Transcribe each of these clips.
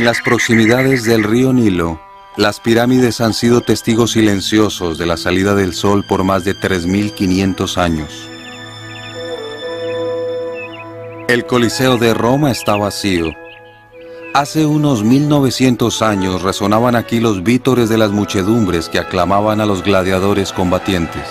En las proximidades del río Nilo, las pirámides han sido testigos silenciosos de la salida del sol por más de 3.500 años. El Coliseo de Roma está vacío. Hace unos 1900 años resonaban aquí los vítores de las muchedumbres que aclamaban a los gladiadores combatientes.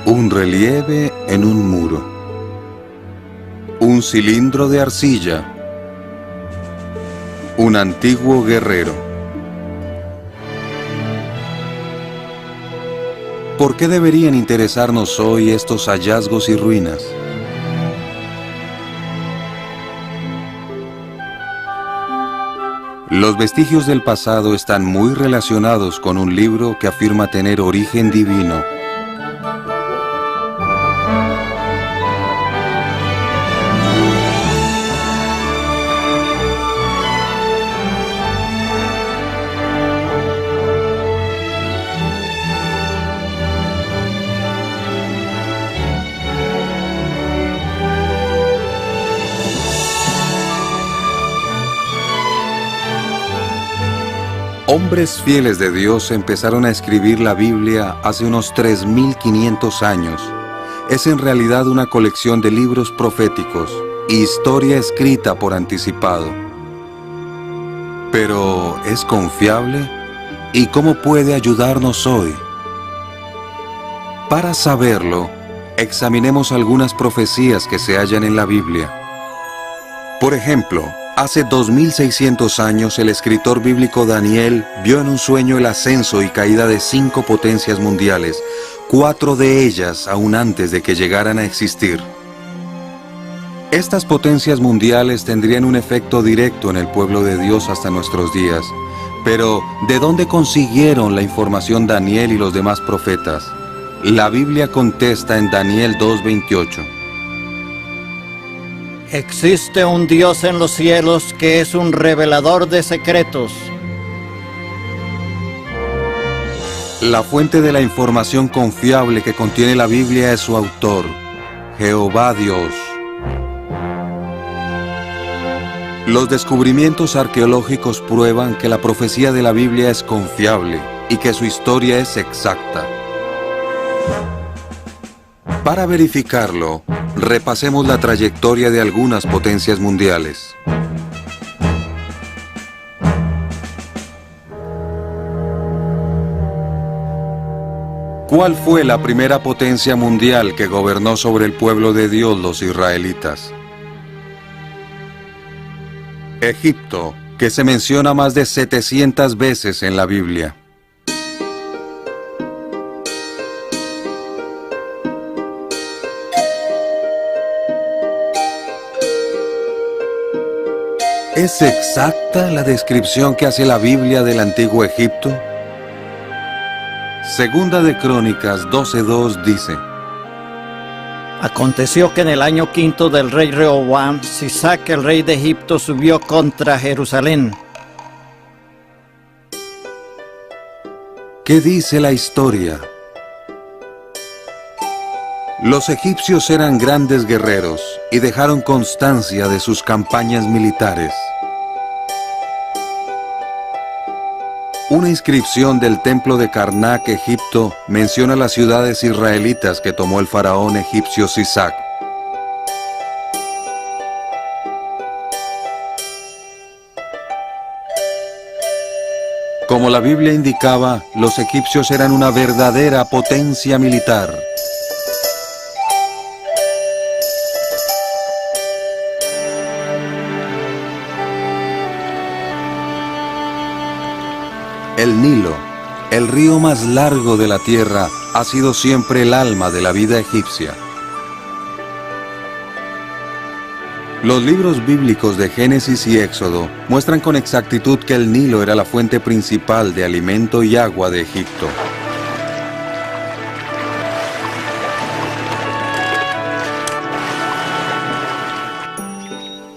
Un relieve en un muro. Un cilindro de arcilla. Un antiguo guerrero. ¿Por qué deberían interesarnos hoy estos hallazgos y ruinas? Los vestigios del pasado están muy relacionados con un libro que afirma tener origen divino. Hombres fieles de Dios empezaron a escribir la Biblia hace unos 3.500 años. Es en realidad una colección de libros proféticos, historia escrita por anticipado. Pero, ¿es confiable? ¿Y cómo puede ayudarnos hoy? Para saberlo, examinemos algunas profecías que se hallan en la Biblia. Por ejemplo, hace 2600 años el escritor bíblico Daniel vio en un sueño el ascenso y caída de 5 potencias mundiales, 4 de ellas aún antes de que llegaran a existir. Estas potencias mundiales tendrían un efecto directo en el pueblo de Dios hasta nuestros días. Pero, ¿de dónde consiguieron la información Daniel y los demás profetas? La Biblia contesta en Daniel 2:28. Existe un Dios en los cielos que es un revelador de secretos. La fuente de la información confiable que contiene la Biblia es su autor, Jehová Dios. Los descubrimientos arqueológicos prueban que la profecía de la Biblia es confiable y que su historia es exacta. Para verificarlo, repasemos la trayectoria de algunas potencias mundiales. ¿Cuál fue la primera potencia mundial que gobernó sobre el pueblo de Dios, los israelitas? Egipto, que se menciona más de 700 veces en la Biblia. ¿Es exacta la descripción que hace la Biblia del antiguo Egipto? Segunda de Crónicas 12:2 dice: Aconteció que en el año 5 del rey Rehoboam, Sisac, el rey de Egipto, subió contra Jerusalén. ¿Qué dice la historia? Los egipcios eran grandes guerreros y dejaron constancia de sus campañas militares. Una inscripción del templo de Karnak, Egipto, menciona las ciudades israelitas que tomó el faraón egipcio Sisac. Como la Biblia indicaba, los egipcios eran una verdadera potencia militar. El Nilo, el río más largo de la tierra, ha sido siempre el alma de la vida egipcia. Los libros bíblicos de Génesis y Éxodo muestran con exactitud que el Nilo era la fuente principal de alimento y agua de Egipto.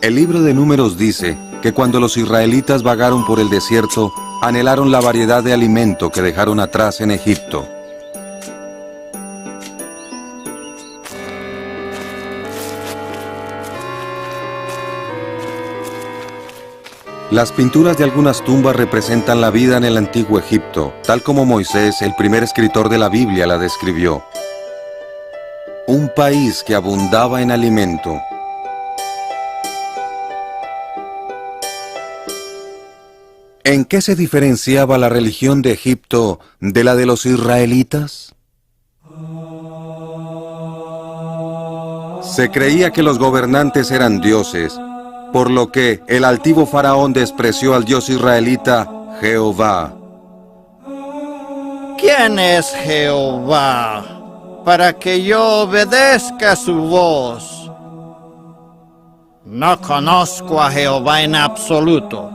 El libro de Números dice que cuando los israelitas vagaron por el desierto, anhelaron la variedad de alimento que dejaron atrás en Egipto. Las pinturas de algunas tumbas representan la vida en el antiguo Egipto, tal como Moisés, el primer escritor de la Biblia, la describió. Un país que abundaba en alimento. ¿En qué se diferenciaba la religión de Egipto de la de los israelitas? Se creía que los gobernantes eran dioses, por lo que el altivo faraón despreció al dios israelita Jehová. ¿Quién es Jehová para que yo obedezca su voz? No conozco a Jehová en absoluto.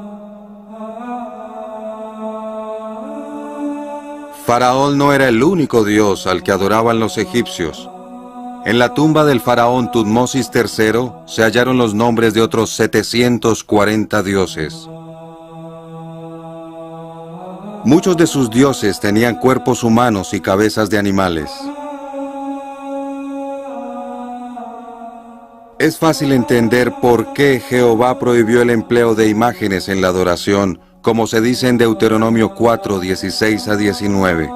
Faraón no era el único dios al que adoraban los egipcios. En la tumba del faraón Tutmosis III se hallaron los nombres de otros 740 dioses. Muchos de sus dioses tenían cuerpos humanos y cabezas de animales. Es fácil entender por qué Jehová prohibió el empleo de imágenes en la adoración, como se dice en Deuteronomio 4, 16 a 19.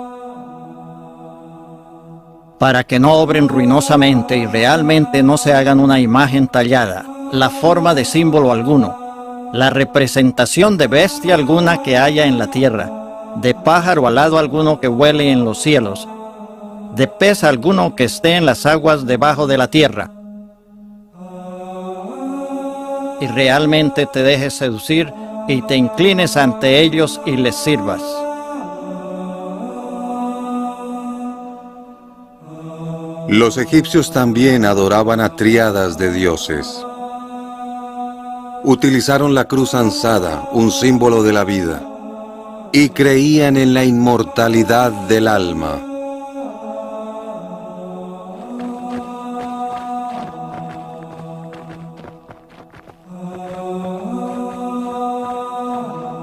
Para que no obren ruinosamente y realmente no se hagan una imagen tallada, la forma de símbolo alguno, la representación de bestia alguna que haya en la tierra, de pájaro alado alguno que vuele en los cielos, de pez alguno que esté en las aguas debajo de la tierra, y realmente te dejes seducir y te inclines ante ellos y les sirvas. Los egipcios también adoraban a tríadas de dioses. Utilizaron la cruz ansada, un símbolo de la vida, y creían en la inmortalidad del alma.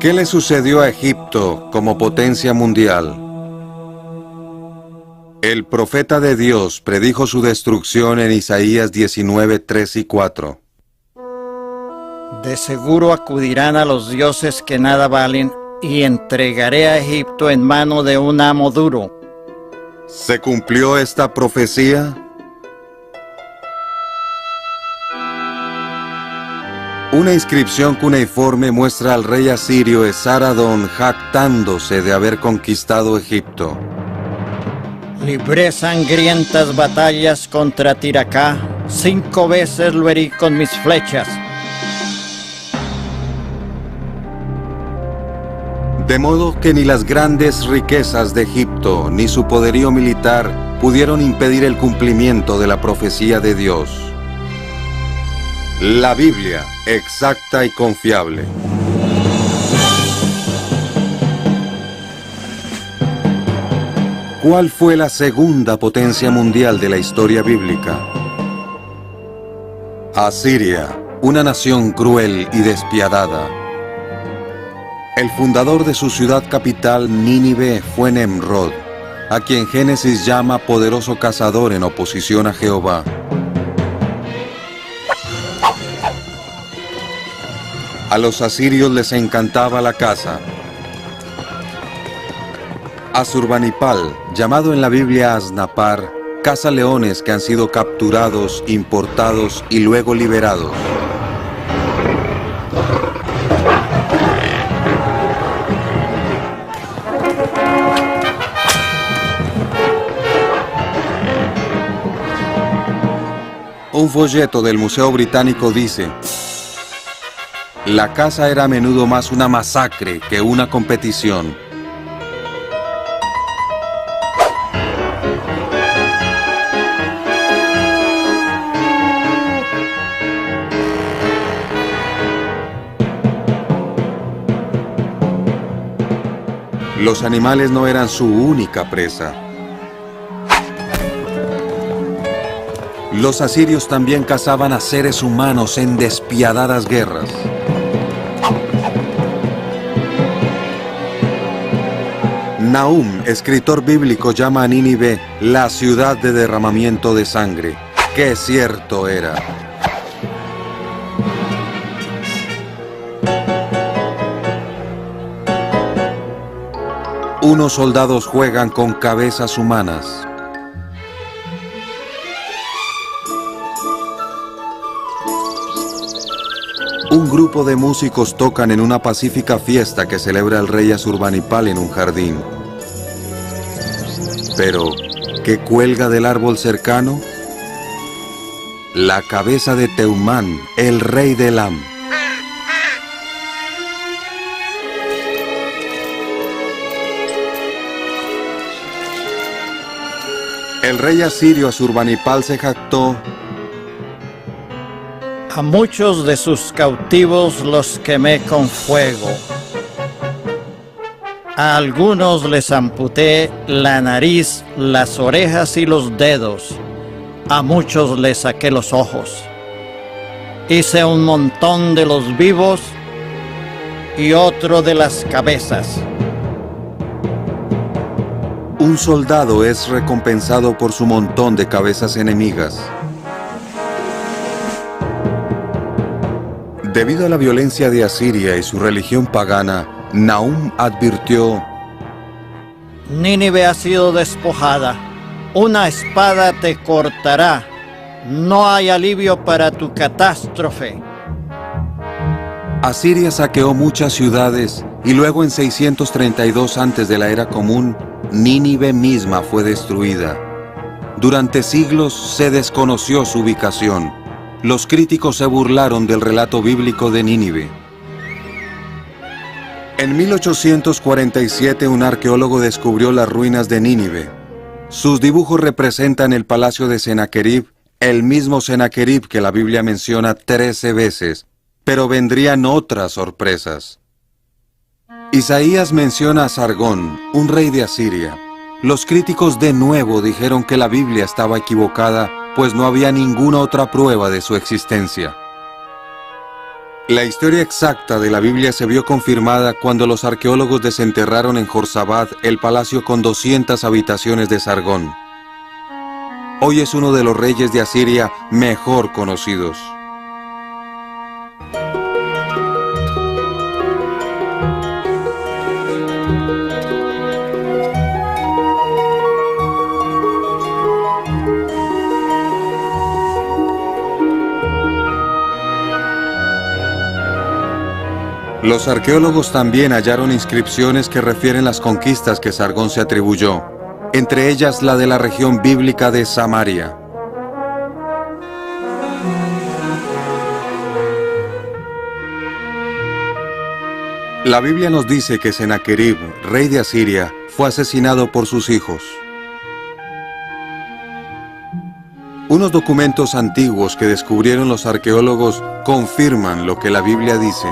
¿Qué le sucedió a Egipto como potencia mundial? El profeta de Dios predijo su destrucción en Isaías 19, 3 y 4. De seguro acudirán a los dioses que nada valen, y entregaré a Egipto en mano de un amo duro. ¿Se cumplió esta profecía? Una inscripción cuneiforme muestra al rey asirio Esaradón jactándose de haber conquistado Egipto. Libré sangrientas batallas contra Tiracá, 5 veces lo herí con mis flechas. De modo que ni las grandes riquezas de Egipto ni su poderío militar pudieron impedir el cumplimiento de la profecía de Dios. La Biblia, exacta y confiable. ¿Cuál fue la segunda potencia mundial de la historia bíblica? Asiria, una nación cruel y despiadada. El fundador de su ciudad capital, Nínive, fue Nemrod, a quien Génesis llama poderoso cazador en oposición a Jehová. A los asirios les encantaba la caza. Asurbanipal, llamado en la Biblia Asnapar, caza leones que han sido capturados, importados y luego liberados. Un folleto del Museo Británico dice: la caza era a menudo más una masacre que una competición. Los animales no eran su única presa. Los asirios también cazaban a seres humanos en despiadadas guerras. Nahum, escritor bíblico, llama a Nínive la ciudad de derramamiento de sangre. ¡Qué cierto era! unos soldados juegan con cabezas humanas. Un grupo de músicos tocan en una pacífica fiesta que celebra el rey Asurbanipal en un jardín. Pero, ¿qué cuelga del árbol cercano? La cabeza de Teumán, el rey de Elam. El rey asirio Asurbanipal se jactó: a muchos de sus cautivos los quemé con fuego. A algunos les amputé la nariz, las orejas y los dedos. A muchos les saqué los ojos. Hice un montón de los vivos y otro de las cabezas. Un soldado es recompensado por su montón de cabezas enemigas. Debido a la violencia de Asiria y su religión pagana, Nahum advirtió: Nínive ha sido despojada, una espada te cortará, no hay alivio para tu catástrofe. Asiria saqueó muchas ciudades y luego en 632 antes de la era común, Nínive misma fue destruida. Durante siglos se desconoció su ubicación. Los críticos se burlaron del relato bíblico de Nínive. En 1847 un arqueólogo descubrió las ruinas de Nínive. Sus dibujos representan el palacio de Sennacherib, el mismo Sennacherib que la Biblia menciona 13 veces, pero vendrían otras sorpresas. Isaías menciona a Sargón, un rey de Asiria. Los críticos de nuevo dijeron que la Biblia estaba equivocada, pues no había ninguna otra prueba de su existencia. La historia exacta de la Biblia se vio confirmada cuando los arqueólogos desenterraron en Jorsabad el palacio con 200 habitaciones de Sargón. Hoy es uno de los reyes de Asiria mejor conocidos. Los arqueólogos también hallaron inscripciones que refieren las conquistas que Sargón se atribuyó, entre ellas la de la región bíblica de Samaria. La Biblia nos dice que Sennacherib, rey de Asiria, fue asesinado por sus hijos. Unos documentos antiguos que descubrieron los arqueólogos confirman lo que la Biblia dice.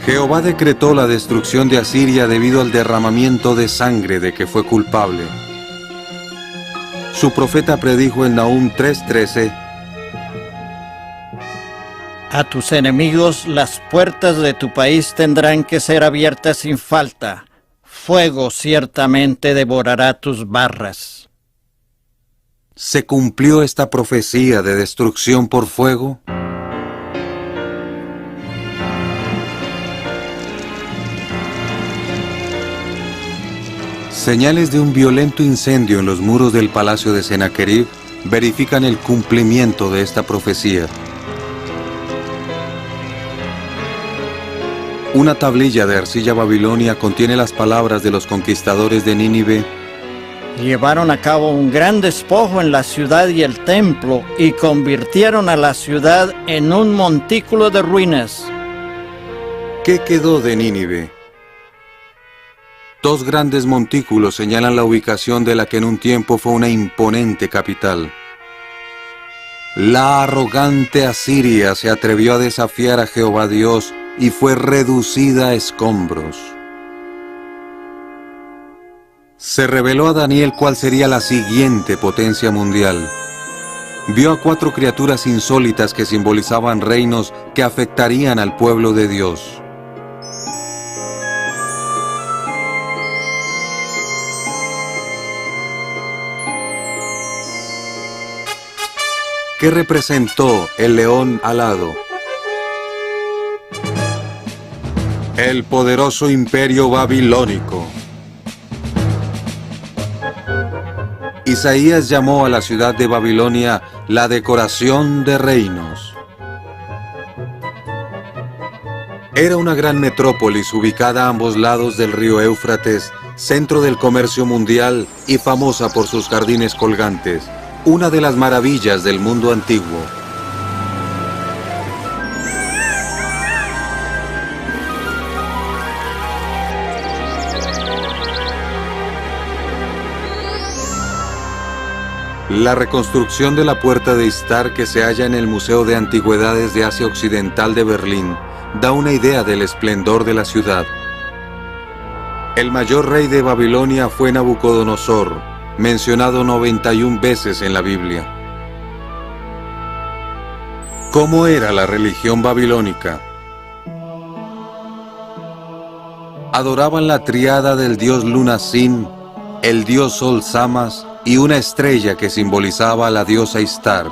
Jehová decretó la destrucción de Asiria debido al derramamiento de sangre de que fue culpable. Su profeta predijo en Nahum 3:13: A tus enemigos las puertas de tu país tendrán que ser abiertas sin falta. Fuego ciertamente devorará tus barras. ¿Se cumplió esta profecía de destrucción por fuego? Señales de un violento incendio en los muros del palacio de Sennacherib verifican el cumplimiento de esta profecía. Una tablilla de arcilla babilonia contiene las palabras de los conquistadores de Nínive: Llevaron a cabo un gran despojo en la ciudad y el templo y convirtieron a la ciudad en un montículo de ruinas. ¿Qué quedó de Nínive? Dos grandes montículos señalan la ubicación de la que en un tiempo fue una imponente capital. La arrogante Asiria se atrevió a desafiar a Jehová Dios y fue reducida a escombros. Se reveló a Daniel cuál sería la siguiente potencia mundial. Vio a 4 criaturas insólitas que simbolizaban reinos que afectarían al pueblo de Dios. ¿Qué representó el león alado? El poderoso imperio babilónico. Isaías llamó a la ciudad de Babilonia la decoración de reinos. Era una gran metrópolis ubicada a ambos lados del río Éufrates, centro del comercio mundial y famosa por sus jardines colgantes, una de las maravillas del mundo antiguo. La reconstrucción de la Puerta de Istar, que se halla en el Museo de Antigüedades de Asia Occidental de Berlín, da una idea del esplendor de la ciudad. El mayor rey de Babilonia fue Nabucodonosor, mencionado 91 veces en la Biblia. ¿Cómo era la religión babilónica? Adoraban la triada del dios Lunasin, el dios Sol Samas y una estrella que simbolizaba a la diosa Istar.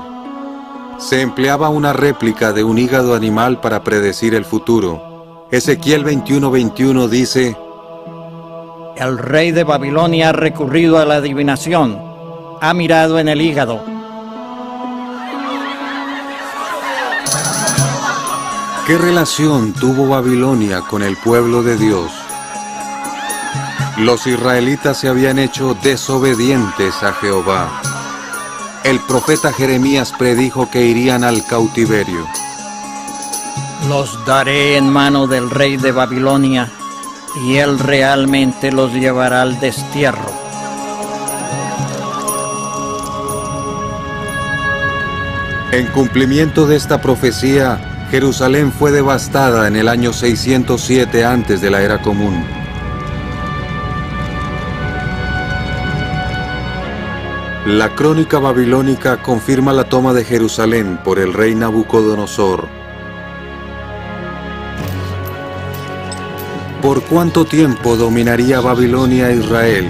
Se empleaba una réplica de un hígado animal para predecir el futuro. Ezequiel 21:21 dice: El rey de Babilonia ha recurrido a la adivinación, ha mirado en el hígado. ¿Qué relación tuvo Babilonia con el pueblo de Dios? Los israelitas se habían hecho desobedientes a Jehová. El profeta Jeremías predijo que irían al cautiverio. Los daré en mano del rey de Babilonia, y él realmente los llevará al destierro. En cumplimiento de esta profecía, Jerusalén fue devastada en el año 607 antes de la Era Común. La crónica babilónica confirma la toma de Jerusalén por el rey Nabucodonosor. ¿Por cuánto tiempo dominaría Babilonia a Israel?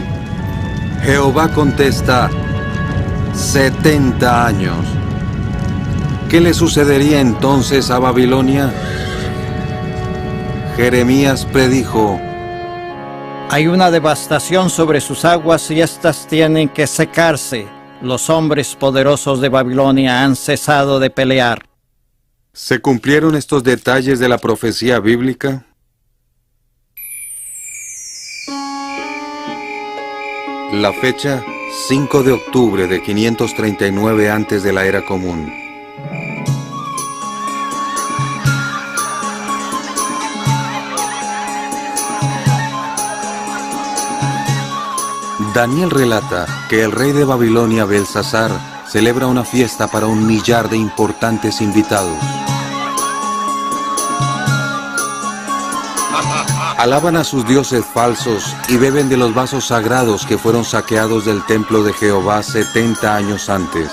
Jehová contesta: 70 años. ¿Qué le sucedería entonces a Babilonia? Jeremías predijo: Hay una devastación sobre sus aguas y éstas tienen que secarse. Los hombres poderosos de Babilonia han cesado de pelear. ¿Se cumplieron estos detalles de la profecía bíblica? La fecha: 5 de octubre de 539 antes de la Era Común. Daniel relata que el rey de Babilonia, Belsasar, celebra una fiesta para 1 millar de importantes invitados. Alaban a sus dioses falsos y beben de los vasos sagrados que fueron saqueados del templo de Jehová 70 años antes.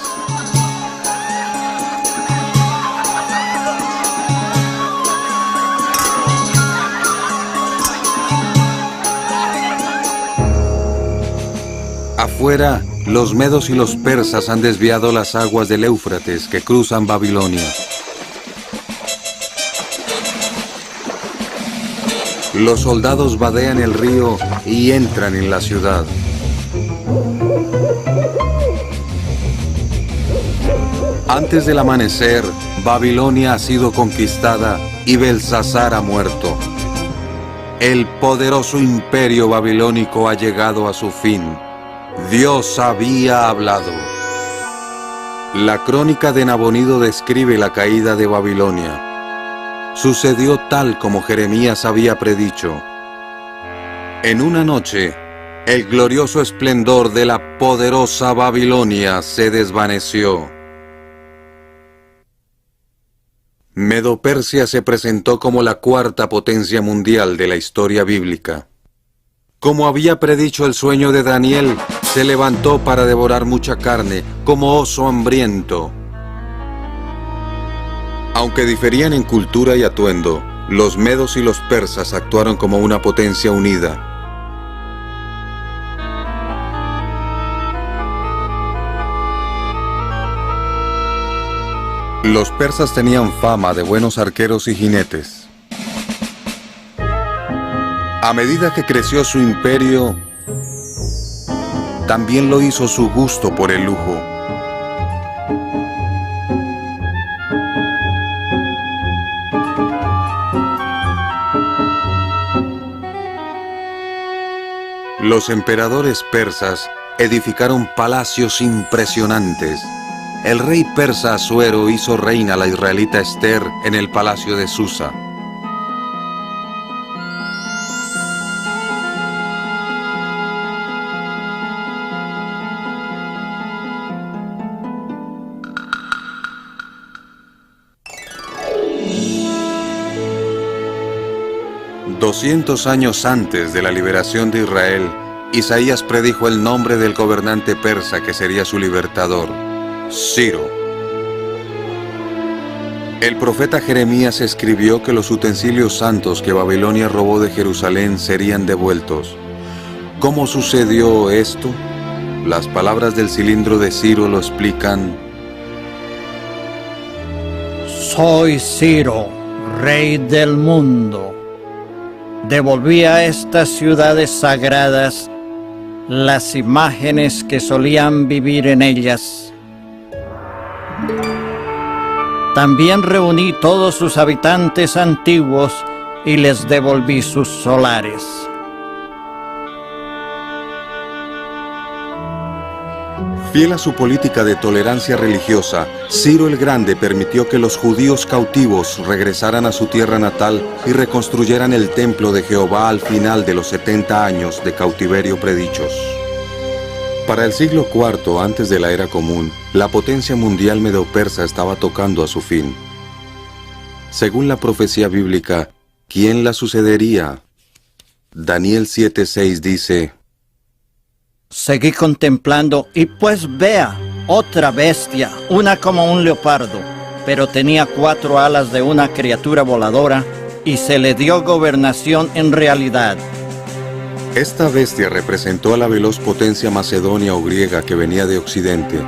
Afuera, los medos y los persas han desviado las aguas del Éufrates que cruzan Babilonia. Los soldados vadean el río y entran en la ciudad. Antes del amanecer, Babilonia ha sido conquistada y Belsasar ha muerto. El poderoso imperio babilónico ha llegado a su fin. Dios había hablado. La crónica de Nabonido describe la caída de Babilonia. Sucedió tal como Jeremías había predicho. En una noche, el glorioso esplendor de la poderosa Babilonia se desvaneció. Medo-Persia se presentó como la cuarta potencia mundial de la historia bíblica. Como había predicho el sueño de Daniel, se levantó para devorar mucha carne, como oso hambriento. Aunque diferían en cultura y atuendo, los medos y los persas actuaron como una potencia unida. Los persas tenían fama de buenos arqueros y jinetes. A medida que creció su imperio, también lo hizo su gusto por el lujo. Los emperadores persas edificaron palacios impresionantes. El rey persa Asuero hizo reina a la israelita Esther en el palacio de Susa. $200 años antes de la liberación de Israel, Isaías predijo el nombre del gobernante persa que sería su libertador, Ciro. El profeta Jeremías escribió que los utensilios santos que Babilonia robó de Jerusalén serían devueltos. ¿Cómo sucedió esto? Las palabras del cilindro de Ciro lo explican. Soy Ciro, rey del mundo. Devolví a estas ciudades sagradas las imágenes que solían vivir en ellas. También reuní todos sus habitantes antiguos y les devolví sus solares. Fiel a su política de tolerancia religiosa, Ciro el Grande permitió que los judíos cautivos regresaran a su tierra natal y reconstruyeran el templo de Jehová al final de los 70 años de cautiverio predichos. Para el siglo IV antes de la era común, la potencia mundial medo-persa estaba tocando a su fin. Según la profecía bíblica, ¿quién la sucedería? Daniel 7:6 dice: Seguí contemplando y pues vea, otra bestia, una como un leopardo, pero tenía 4 alas de una criatura voladora y se le dio gobernación en realidad. Esta bestia representó a la veloz potencia macedonia o griega que venía de Occidente.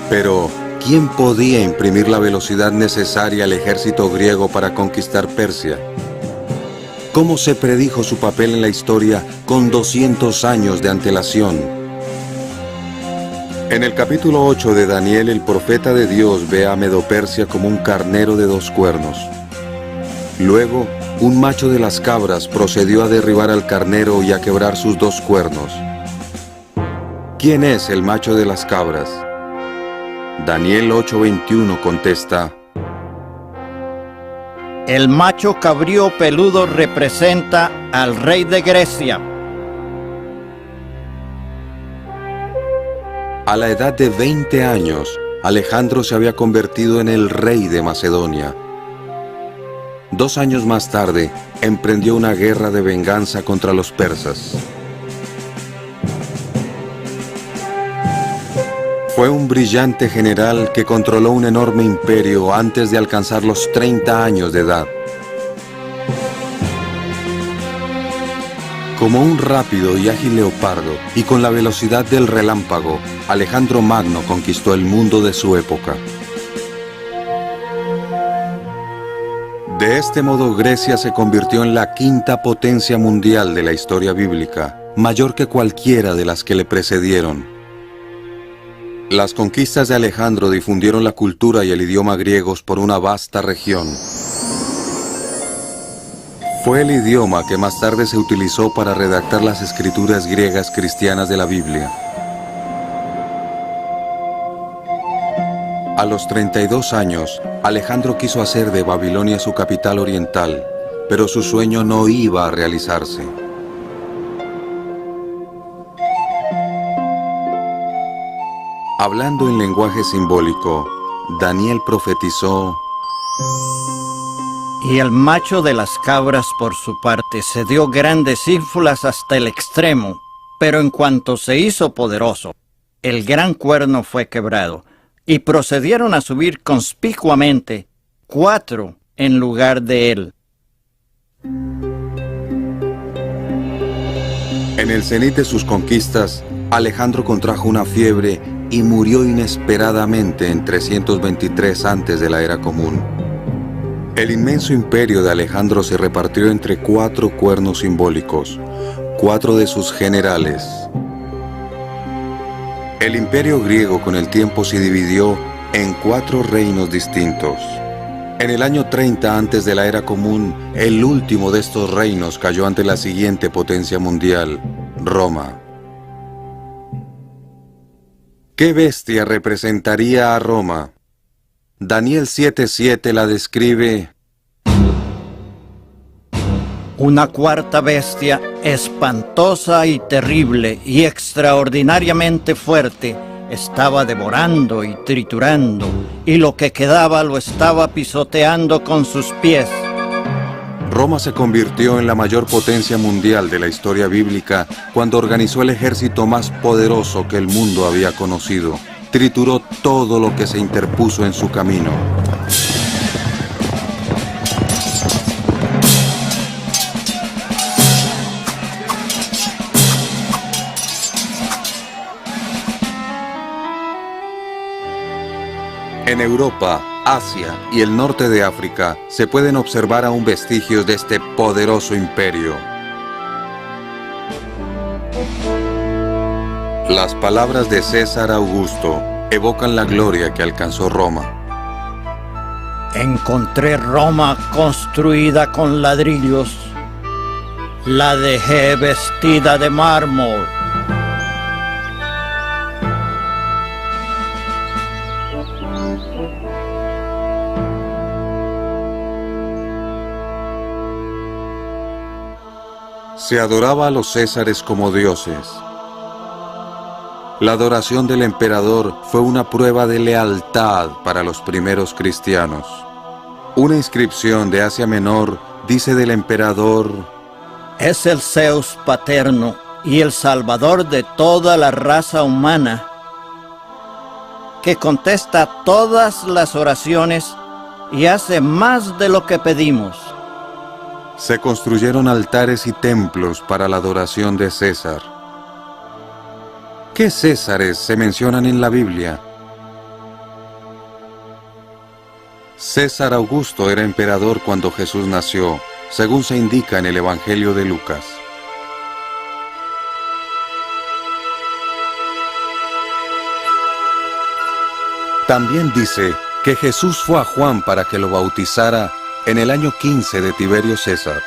Pero, ¿quién podía imprimir la velocidad necesaria al ejército griego para conquistar Persia? ¿Cómo se predijo su papel en la historia con 200 años de antelación? En el capítulo 8 de Daniel, el profeta de Dios ve a Medo-Persia como un carnero de 2 cuernos. Luego, un macho de las cabras procedió a derribar al carnero y a quebrar sus 2 cuernos. ¿Quién es el macho de las cabras? Daniel 8:21 contesta: El macho cabrío peludo representa al rey de Grecia. A la edad de 20 años, Alejandro se había convertido en el rey de Macedonia. 2 años más tarde, emprendió una guerra de venganza contra los persas. Fue un brillante general que controló un enorme imperio antes de alcanzar los 30 años de edad. Como un rápido y ágil leopardo, y con la velocidad del relámpago, Alejandro Magno conquistó el mundo de su época. De este modo, Grecia se convirtió en la 5ª potencia mundial de la historia bíblica, mayor que cualquiera de las que le precedieron. Las conquistas de Alejandro difundieron la cultura y el idioma griegos por una vasta región. Fue el idioma que más tarde se utilizó para redactar las escrituras griegas cristianas de la Biblia. A los 32 años, Alejandro quiso hacer de Babilonia su capital oriental, pero su sueño no iba a realizarse. Hablando en lenguaje simbólico, Daniel profetizó: Y el macho de las cabras, por su parte, se dio grandes ínfulas hasta el extremo, pero en cuanto se hizo poderoso, el gran cuerno fue quebrado, y procedieron a subir conspicuamente 4 en lugar de él. En el cenit de sus conquistas, Alejandro contrajo una fiebre y murió inesperadamente en 323 antes de la era común. El inmenso imperio de Alejandro se repartió entre 4 cuernos simbólicos, 4 de sus generales. El imperio griego con el tiempo se dividió en 4 reinos distintos. En el año 30 antes de la era común, el último de estos reinos cayó ante la siguiente potencia mundial, Roma. ¿Qué bestia representaría a Roma? Daniel 7:7 la describe: una cuarta bestia, espantosa y terrible y extraordinariamente fuerte, estaba devorando y triturando, y lo que quedaba lo estaba pisoteando con sus pies. Roma se convirtió en la mayor potencia mundial de la historia bíblica cuando organizó el ejército más poderoso que el mundo había conocido. Trituró todo lo que se interpuso en su camino. En Europa, Asia y el norte de África se pueden observar aún vestigios de este poderoso imperio. Las palabras de César Augusto evocan la gloria que alcanzó Roma. Encontré Roma construida con ladrillos. La dejé vestida de mármol. Se adoraba a los césares como dioses. La adoración del emperador fue una prueba de lealtad para los primeros cristianos. Una inscripción de Asia Menor dice del emperador: es el Zeus paterno y el salvador de toda la raza humana, que contesta todas las oraciones y hace más de lo que pedimos. Se construyeron altares y templos para la adoración de César. ¿Qué césares se mencionan en la Biblia? César Augusto era emperador cuando Jesús nació, según se indica en el Evangelio de Lucas. También dice que Jesús fue a Juan para que lo bautizara en el año 15 de Tiberio César.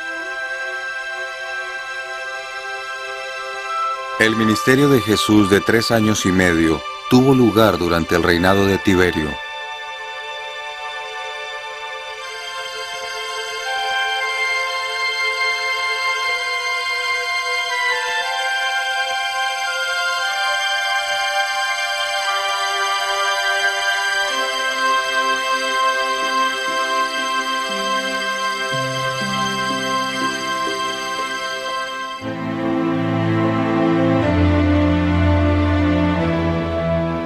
El ministerio de Jesús de 3 años y medio tuvo lugar durante el reinado de Tiberio.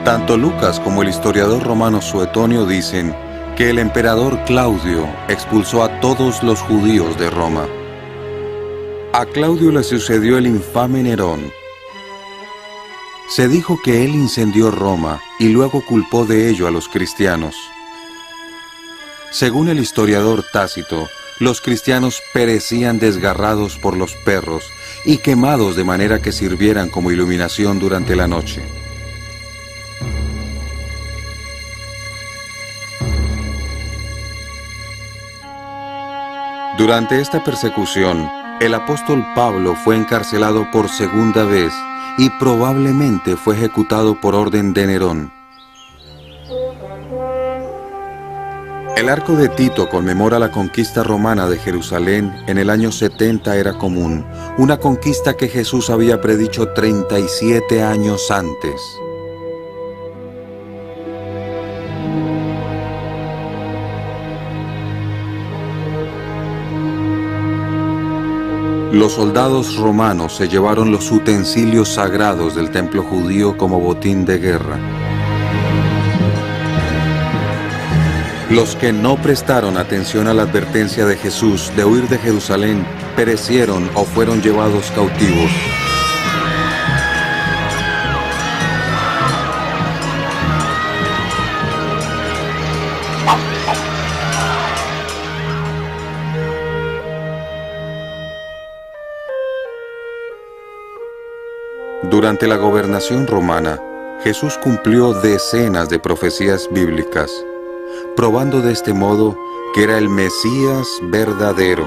Tanto Lucas como el historiador romano Suetonio dicen que el emperador Claudio expulsó a todos los judíos de Roma. A Claudio le sucedió el infame Nerón. Se dijo que él incendió Roma y luego culpó de ello a los cristianos. Según el historiador Tácito, los cristianos perecían desgarrados por los perros y quemados de manera que sirvieran como iluminación durante la noche. Durante esta persecución, el apóstol Pablo fue encarcelado por segunda vez y probablemente fue ejecutado por orden de Nerón. El arco de Tito conmemora la conquista romana de Jerusalén en el año 70 era común, una conquista que Jesús había predicho 37 años antes. Los soldados romanos se llevaron los utensilios sagrados del templo judío como botín de guerra. Los que no prestaron atención a la advertencia de Jesús de huir de Jerusalén perecieron o fueron llevados cautivos. Durante la gobernación romana, Jesús cumplió decenas de profecías bíblicas, probando de este modo que era el Mesías verdadero.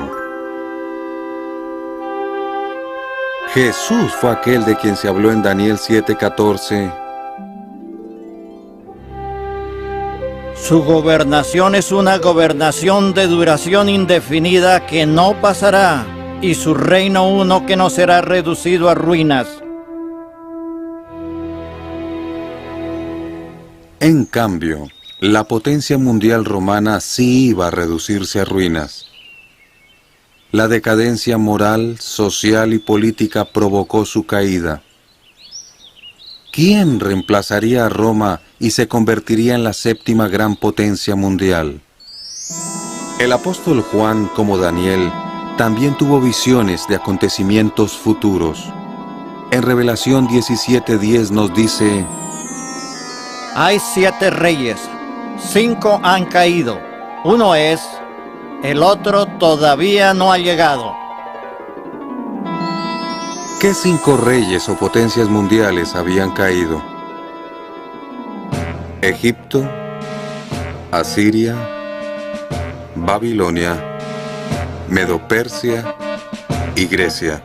Jesús fue aquel de quien se habló en Daniel 7:14. Su gobernación es una gobernación de duración indefinida que no pasará, y su reino uno que no será reducido a ruinas. En cambio, la potencia mundial romana sí iba a reducirse a ruinas. La decadencia moral, social y política provocó su caída. ¿Quién reemplazaría a Roma y se convertiría en la séptima gran potencia mundial? El apóstol Juan, como Daniel, también tuvo visiones de acontecimientos futuros. En Revelación 17:10 nos dice: Hay 7 reyes, 5 han caído, uno es, el otro todavía no ha llegado. ¿Qué 5 reyes o potencias mundiales habían caído? Egipto, Asiria, Babilonia, Medo-Persia y Grecia.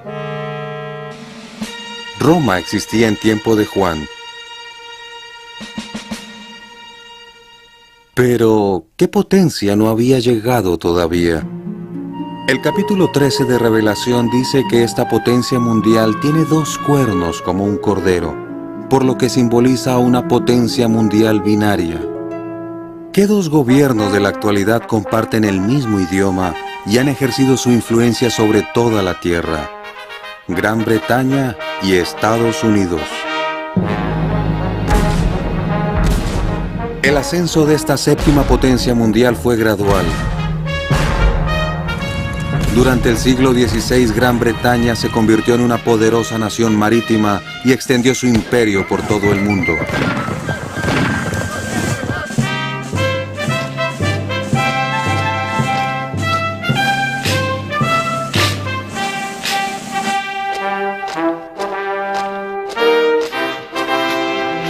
Roma existía en tiempo de Juan. Pero, ¿qué potencia no había llegado todavía? El capítulo 13 de Revelación dice que esta potencia mundial tiene 2 cuernos como un cordero, por lo que simboliza a una potencia mundial binaria. ¿Qué 2 gobiernos de la actualidad comparten el mismo idioma y han ejercido su influencia sobre toda la tierra? Gran Bretaña y Estados Unidos. El ascenso de esta séptima potencia mundial fue gradual. Durante el siglo XVI, Gran Bretaña se convirtió en una poderosa nación marítima y extendió su imperio por todo el mundo.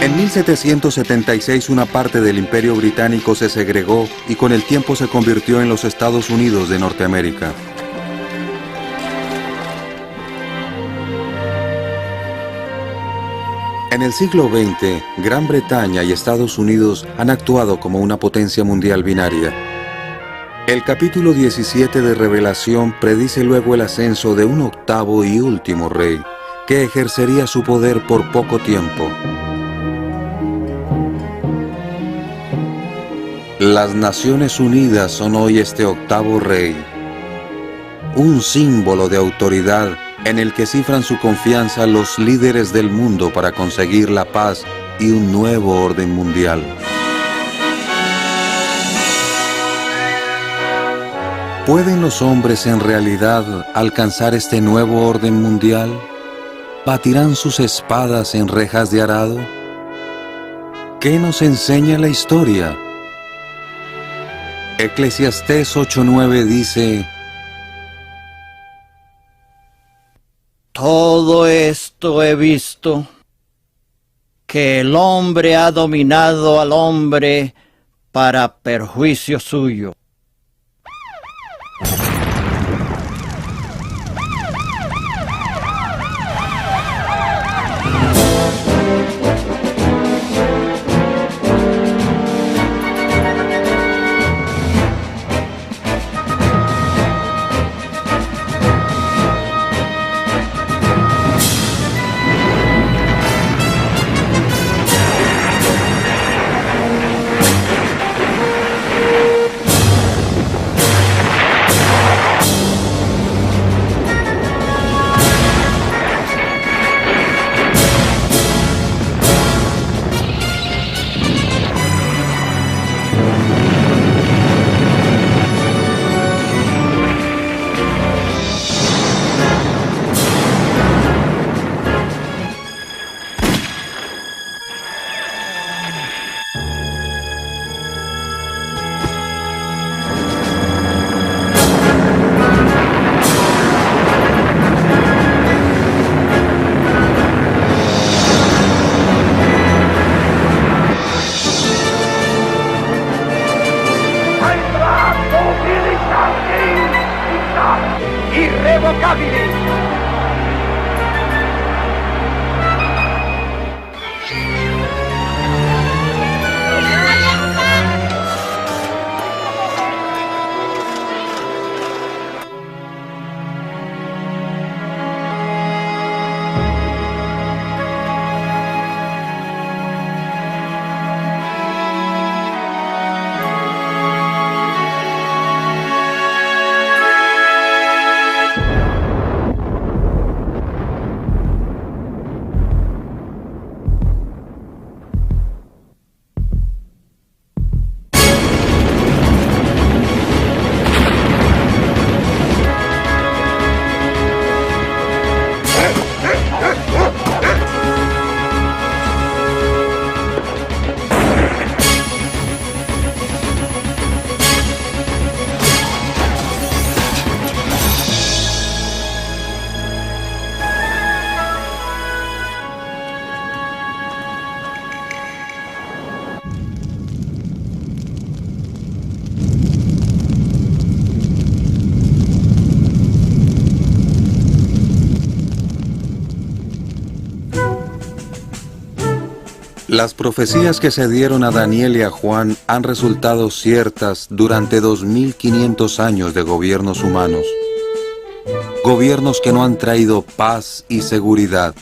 En 1776 una parte del Imperio Británico se segregó y con el tiempo se convirtió en los Estados Unidos de Norteamérica. En el siglo XX, Gran Bretaña y Estados Unidos han actuado como una potencia mundial binaria. El capítulo 17 de Revelación predice luego el ascenso de un 8º y último rey, que ejercería su poder por poco tiempo. Las Naciones Unidas son hoy este 8º rey, un símbolo de autoridad en el que cifran su confianza los líderes del mundo para conseguir la paz y un nuevo orden mundial. ¿Pueden los hombres en realidad alcanzar este nuevo orden mundial? ¿Batirán sus espadas en rejas de arado? ¿Qué nos enseña la historia? Eclesiastés 8:9 dice: Todo esto he visto, que el hombre ha dominado al hombre para perjuicio suyo. Las profecías que se dieron a Daniel y a Juan han resultado ciertas durante 2500 años de gobiernos humanos. Gobiernos que no han traído paz y seguridad.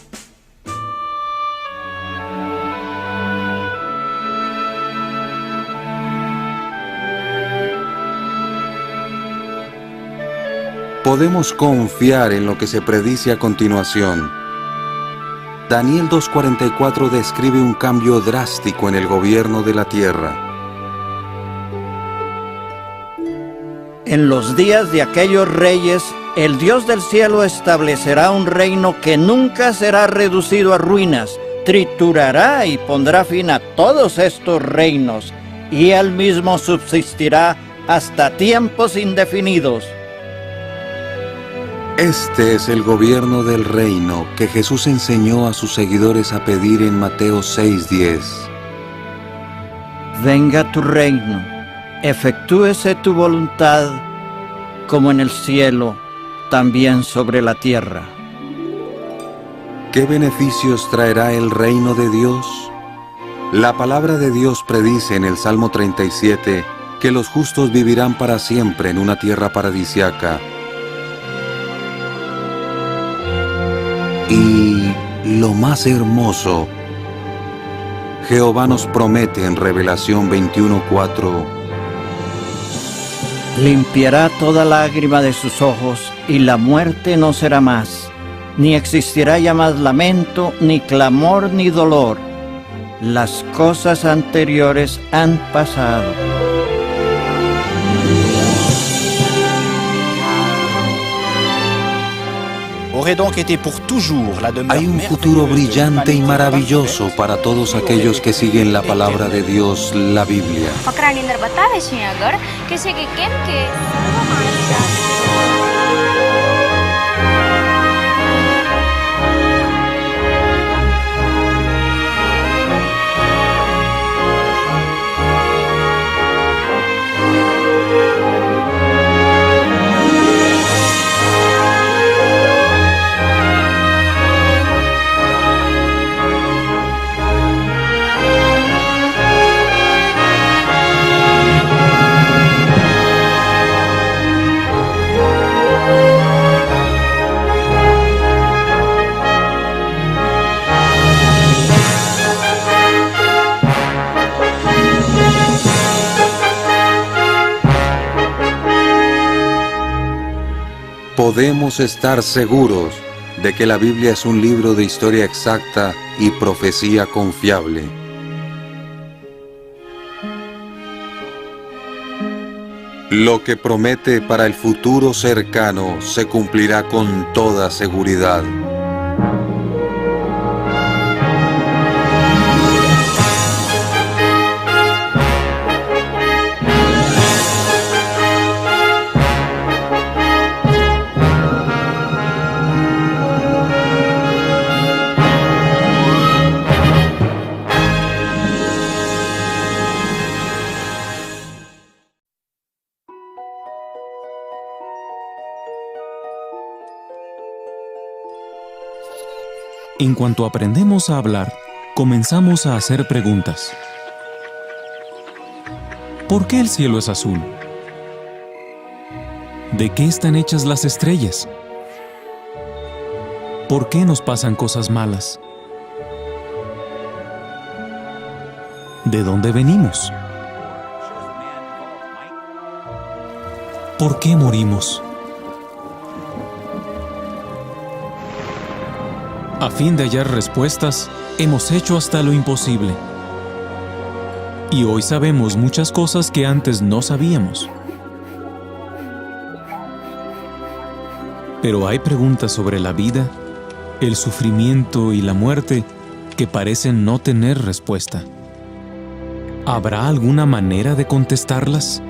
Podemos confiar en lo que se predice a continuación. Daniel 2:44 describe un cambio drástico en el gobierno de la tierra. En los días de aquellos reyes, el Dios del cielo establecerá un reino que nunca será reducido a ruinas, triturará y pondrá fin a todos estos reinos, y él mismo subsistirá hasta tiempos indefinidos. Este es el gobierno del reino que Jesús enseñó a sus seguidores a pedir en Mateo 6:10. Venga tu reino, efectúese tu voluntad, como en el cielo, también sobre la tierra. ¿Qué beneficios traerá el reino de Dios? La palabra de Dios predice en el Salmo 37 que los justos vivirán para siempre en una tierra paradisiaca. Y lo más hermoso, Jehová nos promete en Revelación 21:4: limpiará toda lágrima de sus ojos, y la muerte no será más, ni existirá ya más lamento, ni clamor, ni dolor. Las cosas anteriores han pasado. Hay un futuro brillante y maravilloso para todos aquellos que siguen la palabra de Dios, la Biblia. Podemos estar seguros de que la Biblia es un libro de historia exacta y profecía confiable. Lo que promete para el futuro cercano se cumplirá con toda seguridad. En cuanto aprendemos a hablar, comenzamos a hacer preguntas. ¿Por qué el cielo es azul? ¿De qué están hechas las estrellas? ¿Por qué nos pasan cosas malas? ¿De dónde venimos? ¿Por qué morimos? A fin de hallar respuestas, hemos hecho hasta lo imposible. Y hoy sabemos muchas cosas que antes no sabíamos. Pero hay preguntas sobre la vida, el sufrimiento y la muerte que parecen no tener respuesta. ¿Habrá alguna manera de contestarlas?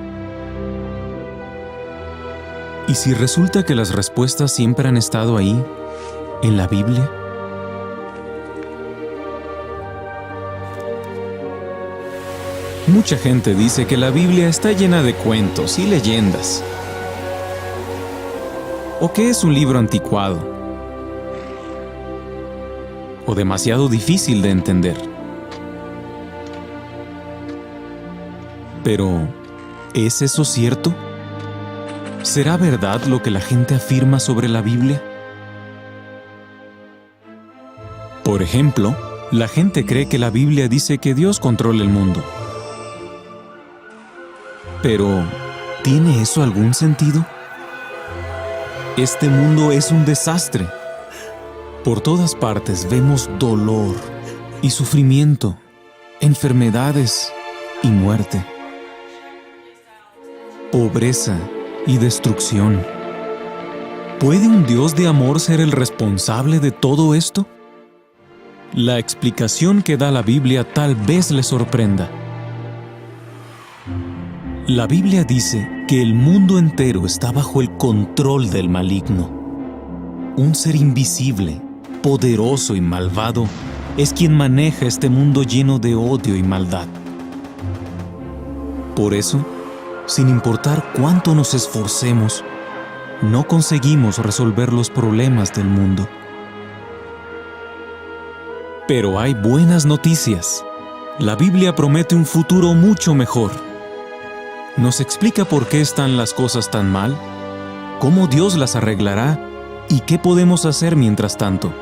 ¿Y si resulta que las respuestas siempre han estado ahí, en la Biblia? Mucha gente dice que la Biblia está llena de cuentos y leyendas, o que es un libro anticuado, o demasiado difícil de entender. Pero, ¿es eso cierto? ¿Será verdad lo que la gente afirma sobre la Biblia? Por ejemplo, la gente cree que la Biblia dice que Dios controla el mundo. Pero, ¿tiene eso algún sentido? Este mundo es un desastre. Por todas partes vemos dolor y sufrimiento, enfermedades y muerte, pobreza y destrucción. ¿Puede un Dios de amor ser el responsable de todo esto? La explicación que da la Biblia tal vez le sorprenda. La Biblia dice que el mundo entero está bajo el control del maligno. Un ser invisible, poderoso y malvado es quien maneja este mundo lleno de odio y maldad. Por eso, sin importar cuánto nos esforcemos, no conseguimos resolver los problemas del mundo. Pero hay buenas noticias. La Biblia promete un futuro mucho mejor. Nos explica por qué están las cosas tan mal, cómo Dios las arreglará y qué podemos hacer mientras tanto.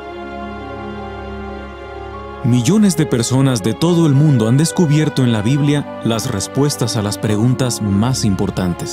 Millones de personas de todo el mundo han descubierto en la Biblia las respuestas a las preguntas más importantes.